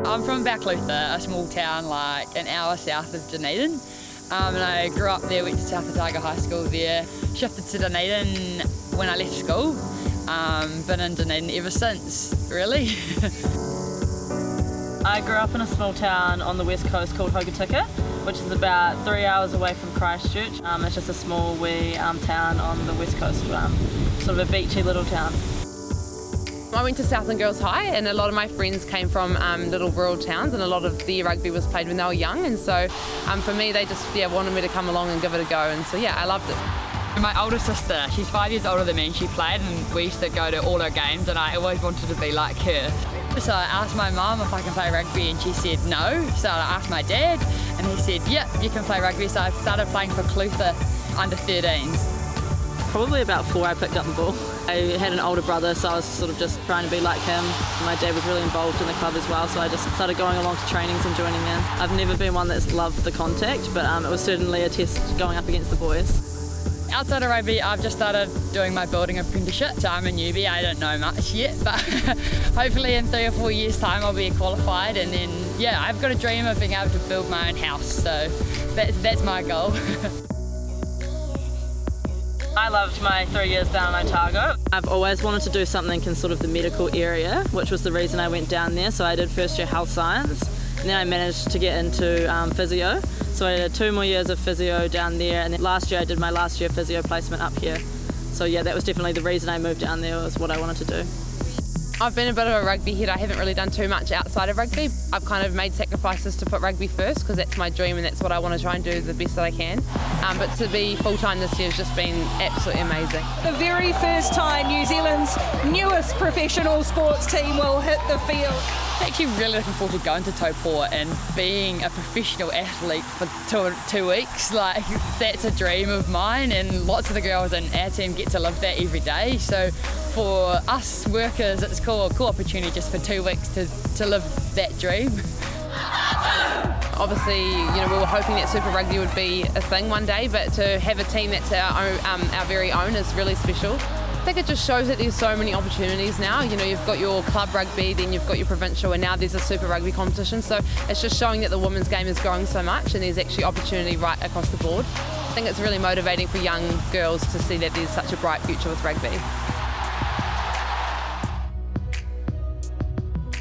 I'm from Luther, a small town like an hour south of Dunedin. And I grew up there, went to South Otago High School there, shifted to Dunedin when I left school. Been in Dunedin ever since, really. I grew up in a small town on the west coast called Hokitika, which is about 3 hours away from Christchurch. It's just a small wee town on the west coast, sort of a beachy little town. I went to Southland Girls High, and a lot of my friends came from little rural towns, and a lot of their rugby was played when they were young, and so for me they just wanted me to come along and give it a go, and so I loved it. My older sister, she's 5 years older than me, and she played, and we used to go to all her games, and I always wanted to be like her. So I asked my mum if I can play rugby, and she said no. So I asked my dad, and he said, yep, you can play rugby. So I started playing for Clutha under 13s. Probably about 4 I picked up the ball. I had an older brother, so I was sort of just trying to be like him. My dad was really involved in the club as well, so I just started going along to trainings and joining in. I've never been one that's loved the contact, but it was certainly a test going up against the boys. Outside of rugby, I've just started doing my building apprenticeship, so I'm a newbie. I don't know much yet, but hopefully in 3 or 4 years' time I'll be qualified, and then I've got a dream of being able to build my own house, so that's my goal. I loved my 3 years down in Otago. I've always wanted to do something in sort of the medical area, which was the reason I went down there. So I did first year health science, and then I managed to get into physio. So I did 2 more years of physio down there, and then last year I did my last year physio placement up here. So that was definitely the reason I moved down there, was what I wanted to do. I've been a bit of a rugby head. I haven't really done too much outside of rugby. I've kind of made sacrifices to put rugby first because that's my dream and that's what I want to try and do the best that I can. But to be full-time this year has just been absolutely amazing. The very first time New Zealand's newest professional sports team will hit the field. I'm actually really looking forward to going to Taupō and being a professional athlete for two weeks. Like, that's a dream of mine, and lots of the girls in our team get to live that every day. So for us workers, it's a cool opportunity just for 2 weeks to live that dream. Obviously, we were hoping that Super Rugby would be a thing one day, but to have a team that's our very own is really special. I think it just shows that there's so many opportunities now. You've got your club rugby, then you've got your provincial, and now there's a Super Rugby competition. So it's just showing that the women's game is growing so much, and there's actually opportunity right across the board. I think it's really motivating for young girls to see that there's such a bright future with rugby.